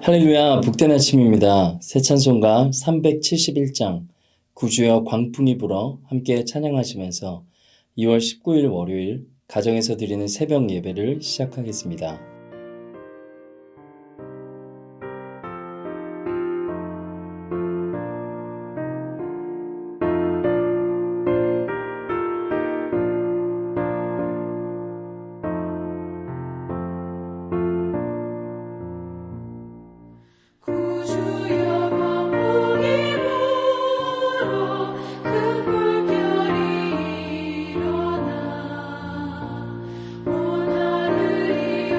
할렐루야, 복된 아침입니다. 새 찬송가 371장 구주여 광풍이 불어 함께 찬양하시면서 2월 19일 월요일 가정에서 드리는 새벽 예배를 시작하겠습니다. 구주여 광풍이 불어 큰 물결이 일어나 온 하늘이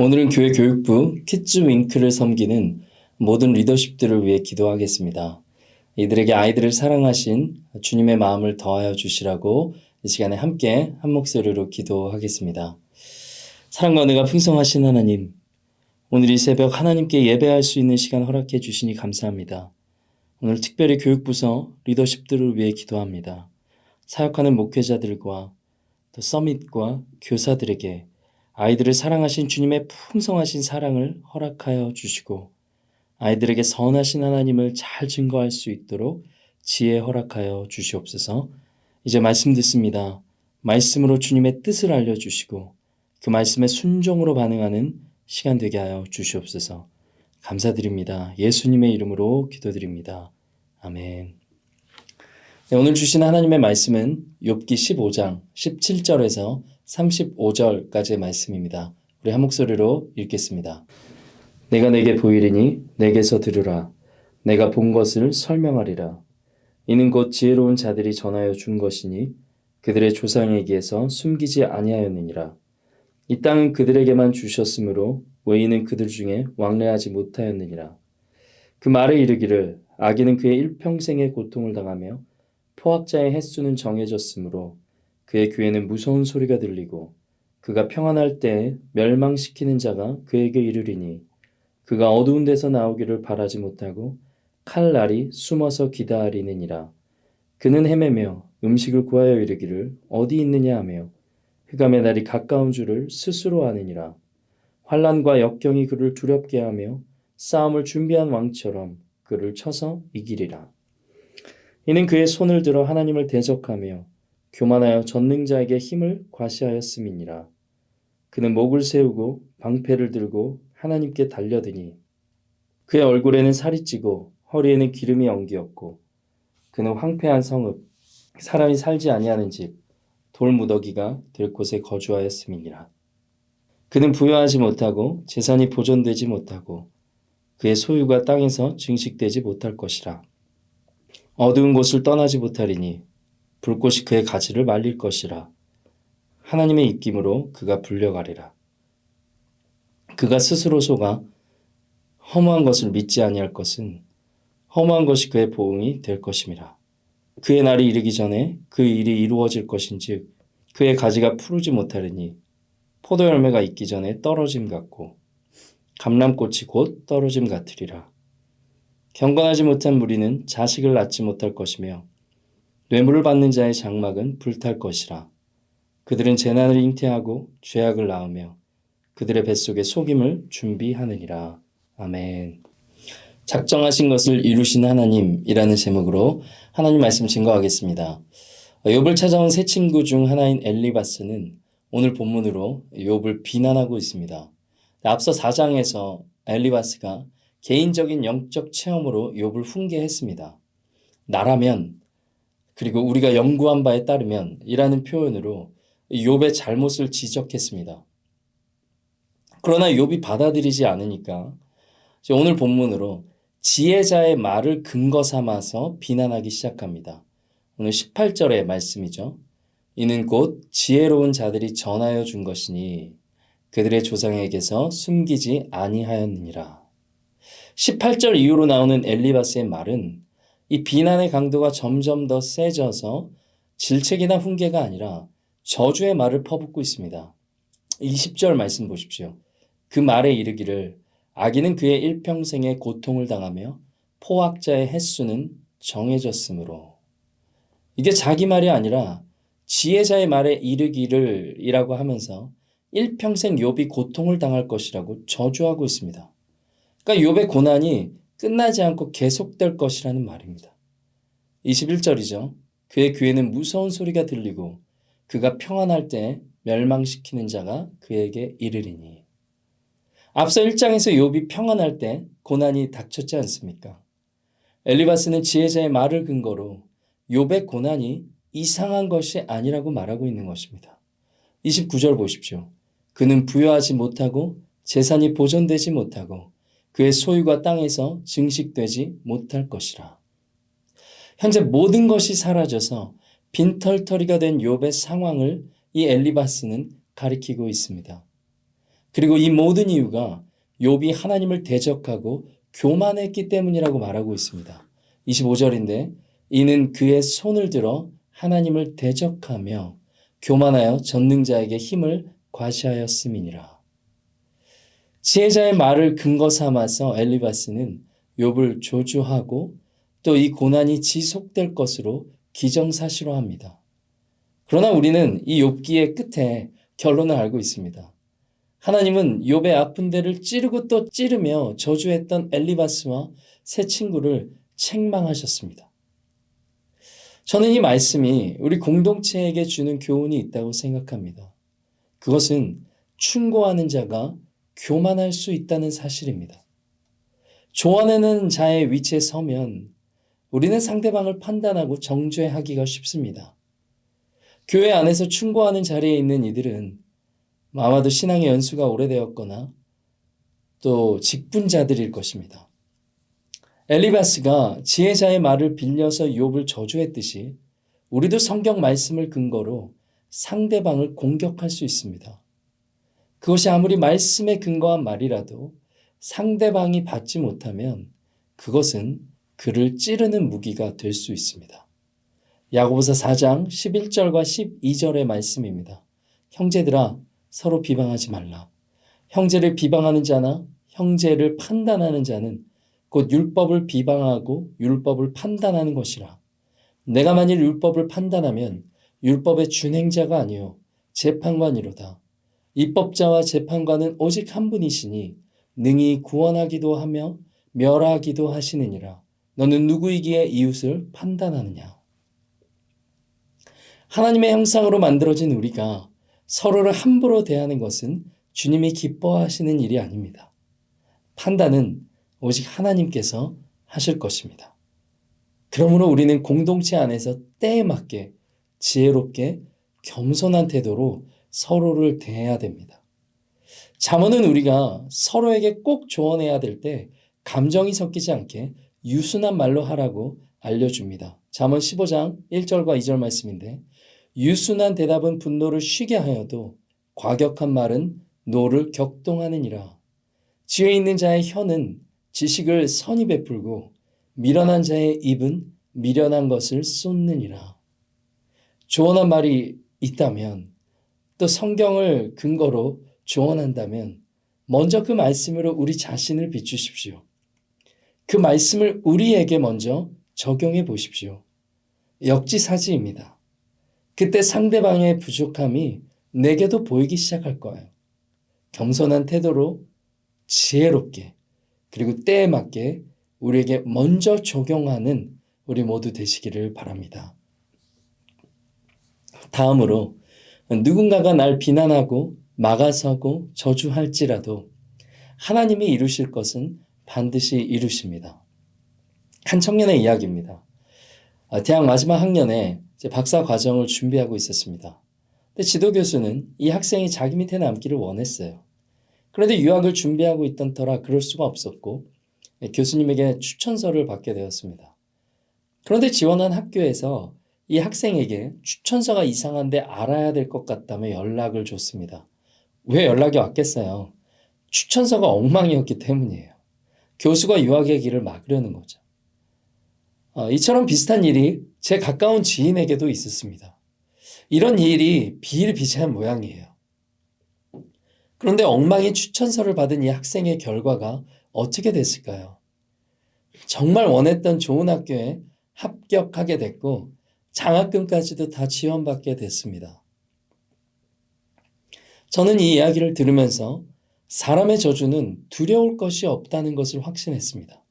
오늘은 교회 교육부 키즈윙크를 섬기는 모든 리더십들을 위해 기도하겠습니다. 이들에게 아이들을 사랑하신 주님의 마음을 더하여 주시라고 이 시간에 함께 한 목소리로 기도하겠습니다. 사랑과 은혜가 풍성하신 하나님, 오늘 이 새벽 하나님께 예배할 수 있는 시간 허락해 주시니 감사합니다. 오늘 특별히 교육부서 리더십들을 위해 기도합니다. 사역하는 목회자들과 또 서밋과 교사들에게 아이들을 사랑하신 주님의 풍성하신 사랑을 허락하여 주시고 아이들에게 선하신 하나님을 잘 증거할 수 있도록 지혜 허락하여 주시옵소서. 이제 말씀 듣습니다. 말씀으로 주님의 뜻을 알려주시고 그 말씀에 순종으로 반응하는 시간 되게 하여 주시옵소서. 감사드립니다. 예수님의 이름으로 기도드립니다. 아멘. 네, 오늘 주신 하나님의 말씀은 욥기 15장 17절에서 35절까지의 말씀입니다. 우리 한 목소리로 읽겠습니다. 내가 내게 보이리니 내게서 들으라. 내가 본 것을 설명하리라. 이는 곧 지혜로운 자들이 전하여 준 것이니 그들의 조상에게서 숨기지 아니하였느니라. 이 땅은 그들에게만 주셨으므로 외인은 그들 중에 왕래하지 못하였느니라. 그 말에 이르기를 악인은 그의 일평생의 고통을 당하며 포악자의 횟수는 정해졌으므로 그의 귀에는 무서운 소리가 들리고 그가 평안할 때에 멸망시키는 자가 그에게 이르리니 그가 어두운 데서 나오기를 바라지 못하고 칼날이 숨어서 기다리느니라. 그는 헤매며 음식을 구하여 이르기를 어디 있느냐 하며 흑암의 날이 가까운 줄을 스스로 아느니라. 환난과 역경이 그를 두렵게 하며 싸움을 준비한 왕처럼 그를 쳐서 이기리라. 이는 그의 손을 들어 하나님을 대적하며 교만하여 전능자에게 힘을 과시하였음이니라. 그는 목을 세우고 방패를 들고 하나님께 달려드니 그의 얼굴에는 살이 찌고 허리에는 기름이 엉기었고 그는 황폐한 성읍 사람이 살지 아니하는 집 돌무더기가 될 곳에 거주하였음이니라. 그는 부여하지 못하고 재산이 보존되지 못하고 그의 소유가 땅에서 증식되지 못할 것이라. 어두운 곳을 떠나지 못하리니 불꽃이 그의 가지를 말릴 것이라. 하나님의 입김으로 그가 불려가리라. 그가 스스로 속아 허무한 것을 믿지 아니할 것은 허무한 것이 그의 보응이 될 것임이라. 그의 날이 이르기 전에 그 일이 이루어질 것인즉 그의 가지가 푸르지 못하리니 포도 열매가 있기 전에 떨어짐 같고 감람꽃이 곧 떨어짐 같으리라. 경건하지 못한 무리는 자식을 낳지 못할 것이며 뇌물을 받는 자의 장막은 불탈 것이라. 그들은 재난을 잉태하고 죄악을 낳으며 그들의 뱃속에 속임을 준비하느니라. 아멘. 작정하신 것을 이루신 하나님이라는 제목으로 하나님 말씀 증거하겠습니다. 욥을 찾아온 세 친구 중 하나인 엘리바스는 오늘 본문으로 욥을 비난하고 있습니다. 앞서 4장에서 엘리바스가 개인적인 영적 체험으로 욥을 훈계했습니다. 나라면 그리고 우리가 연구한 바에 따르면 이라는 표현으로 욥의 잘못을 지적했습니다. 그러나 욥이 받아들이지 않으니까 오늘 본문으로 지혜자의 말을 근거 삼아서 비난하기 시작합니다. 오늘 18절의 말씀이죠. 이는 곧 지혜로운 자들이 전하여 준 것이니 그들의 조상에게서 숨기지 아니하였느니라. 18절 이후로 나오는 엘리바스의 말은 이 비난의 강도가 점점 더 세져서 질책이나 훈계가 아니라 저주의 말을 퍼붓고 있습니다. 20절 말씀 보십시오. 그 말에 이르기를 악인은 그의 일평생의 고통을 당하며 포악자의 횟수는 정해졌으므로. 이게 자기 말이 아니라 지혜자의 말에 이르기를 이라고 하면서 일평생 욥이 고통을 당할 것이라고 저주하고 있습니다. 그러니까 욥의 고난이 끝나지 않고 계속될 것이라는 말입니다. 21절이죠. 그의 귀에는 무서운 소리가 들리고 그가 평안할 때 멸망시키는 자가 그에게 이르리니. 앞서 1장에서 욥이 평안할 때 고난이 닥쳤지 않습니까? 엘리바스는 지혜자의 말을 근거로 욥의 고난이 이상한 것이 아니라고 말하고 있는 것입니다. 29절 보십시오. 그는 부여하지 못하고 재산이 보존되지 못하고 그의 소유가 땅에서 증식되지 못할 것이라. 현재 모든 것이 사라져서 빈털터리가 된 욥의 상황을 이 엘리바스는 가리키고 있습니다. 그리고 이 모든 이유가 욥이 하나님을 대적하고 교만했기 때문이라고 말하고 있습니다. 25절인데 이는 그의 손을 들어 하나님을 대적하며 교만하여 전능자에게 힘을 과시하였음이니라. 지혜자의 말을 근거 삼아서 엘리바스는 욥을 조주하고 또 이 고난이 지속될 것으로 기정사실화합니다. 그러나 우리는 이 욥기의 끝에 결론을 알고 있습니다. 하나님은 욥의 아픈 데를 찌르고 또 찌르며 저주했던 엘리바스와 세 친구를 책망하셨습니다. 저는 이 말씀이 우리 공동체에게 주는 교훈이 있다고 생각합니다. 그것은 충고하는 자가 교만할 수 있다는 사실입니다. 조언하는 자의 위치에 서면 우리는 상대방을 판단하고 정죄하기가 쉽습니다. 교회 안에서 충고하는 자리에 있는 이들은 아마도 신앙의 연수가 오래되었거나 또 직분자들일 것입니다. 엘리바스가 지혜자의 말을 빌려서 욥을 저주했듯이 우리도 성경 말씀을 근거로 상대방을 공격할 수 있습니다. 그것이 아무리 말씀에 근거한 말이라도 상대방이 받지 못하면 그것은 그를 찌르는 무기가 될 수 있습니다. 야고보서 4장 11절과 12절의 말씀입니다. 형제들아 서로 비방하지 말라. 형제를 비방하는 자나 형제를 판단하는 자는 곧 율법을 비방하고 율법을 판단하는 것이라. 내가 만일 율법을 판단하면 율법의 준행자가 아니요 재판관이로다. 입법자와 재판관은 오직 한 분이시니 능히 구원하기도 하며 멸하기도 하시느니라. 너는 누구이기에 이웃을 판단하느냐. 하나님의 형상으로 만들어진 우리가 서로를 함부로 대하는 것은 주님이 기뻐하시는 일이 아닙니다. 판단은 오직 하나님께서 하실 것입니다. 그러므로 우리는 공동체 안에서 때에 맞게 지혜롭게 겸손한 태도로 서로를 대해야 됩니다. 잠언은 우리가 서로에게 꼭 조언해야 될 때 감정이 섞이지 않게 유순한 말로 하라고 알려줍니다. 잠언 15장 1절과 2절 말씀인데 유순한 대답은 분노를 쉬게 하여도 과격한 말은 노를 격동하느니라. 지혜 있는 자의 혀는 지식을 선히 베풀고 미련한 자의 입은 미련한 것을 쏟느니라. 조언한 말이 있다면 또 성경을 근거로 조언한다면 먼저 그 말씀으로 우리 자신을 비추십시오. 그 말씀을 우리에게 먼저 적용해 보십시오. 역지사지입니다. 그때 상대방의 부족함이 내게도 보이기 시작할 거예요. 겸손한 태도로 지혜롭게 그리고 때에 맞게 우리에게 먼저 적용하는 우리 모두 되시기를 바랍니다. 다음으로 누군가가 날 비난하고 막아서고 저주할지라도 하나님이 이루실 것은 반드시 이루십니다. 한 청년의 이야기입니다. 대학 마지막 학년에 박사 과정을 준비하고 있었습니다. 근데 지도 교수는 이 학생이 자기 밑에 남기를 원했어요. 그런데 유학을 준비하고 있던 터라 그럴 수가 없었고 교수님에게 추천서를 받게 되었습니다. 그런데 지원한 학교에서 이 학생에게 추천서가 이상한데 알아야 될 것 같다며 연락을 줬습니다. 왜 연락이 왔겠어요? 추천서가 엉망이었기 때문이에요. 교수가 유학의 길을 막으려는 거죠. 이처럼 비슷한 일이 제 가까운 지인에게도 있었습니다. 이런 일이 비일비재한 모양이에요. 그런데 엉망인 추천서를 받은 이 학생의 결과가 어떻게 됐을까요? 정말 원했던 좋은 학교에 합격하게 됐고 장학금까지도 다 지원받게 됐습니다. 저는 이 이야기를 들으면서 사람의 저주는 두려울 것이 없다는 것을 확신했습니다.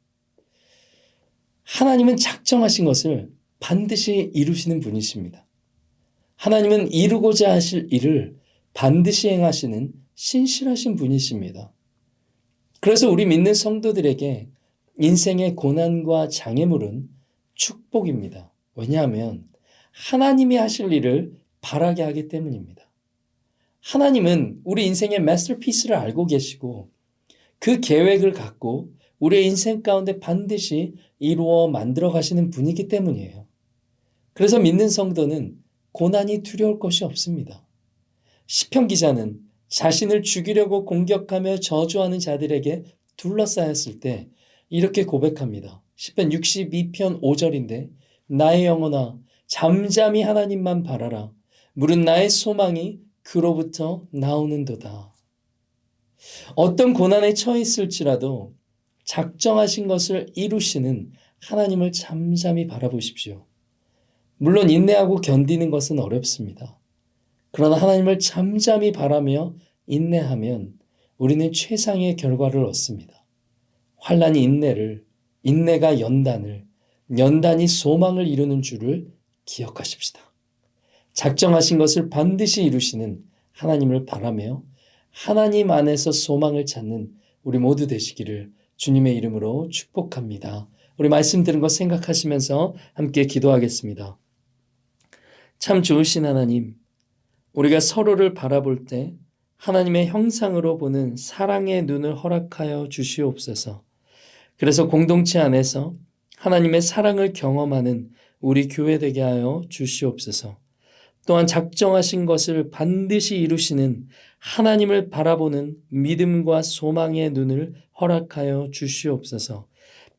하나님은 작정하신 것을 반드시 이루시는 분이십니다. 하나님은 이루고자 하실 일을 반드시 행하시는 신실하신 분이십니다. 그래서 우리 믿는 성도들에게 인생의 고난과 장애물은 축복입니다. 왜냐하면 하나님이 하실 일을 바라게 하기 때문입니다. 하나님은 우리 인생의 마스터피스를 알고 계시고 그 계획을 갖고 우리의 인생 가운데 반드시 이루어 만들어 가시는 분이기 때문이에요. 그래서 믿는 성도는 고난이 두려울 것이 없습니다. 시편 기자는 자신을 죽이려고 공격하며 저주하는 자들에게 둘러싸였을 때 이렇게 고백합니다. 시편 62편 5절인데 나의 영혼아 잠잠히 하나님만 바라라. 물은 나의 소망이 그로부터 나오는도다. 어떤 고난에 처해 있을지라도 작정하신 것을 이루시는 하나님을 잠잠히 바라보십시오. 물론 인내하고 견디는 것은 어렵습니다. 그러나 하나님을 잠잠히 바라며 인내하면 우리는 최상의 결과를 얻습니다. 환난이 인내를, 인내가 연단을, 연단이 소망을 이루는 줄을 기억하십시다. 작정하신 것을 반드시 이루시는 하나님을 바라며 하나님 안에서 소망을 찾는 우리 모두 되시기를 주님의 이름으로 축복합니다. 우리 말씀 들은 것 생각하시면서 함께 기도하겠습니다. 참 좋으신 하나님, 우리가 서로를 바라볼 때 하나님의 형상으로 보는 사랑의 눈을 허락하여 주시옵소서. 그래서 공동체 안에서 하나님의 사랑을 경험하는 우리 교회 되게 하여 주시옵소서. 또한 작정하신 것을 반드시 이루시는 하나님을 바라보는 믿음과 소망의 눈을 허락하여 주시옵소서.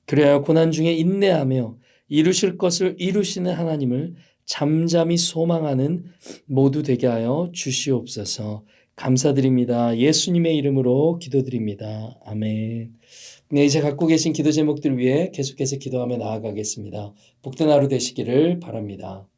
그래야 고난 중에 인내하며 이루실 것을 이루시는 하나님을 잠잠히 소망하는 모두 되게 하여 주시옵소서. 감사드립니다. 예수님의 이름으로 기도드립니다. 아멘. 네, 이제 갖고 계신 기도 제목들 위해 계속해서 기도하며 나아가겠습니다. 복된 하루 되시기를 바랍니다.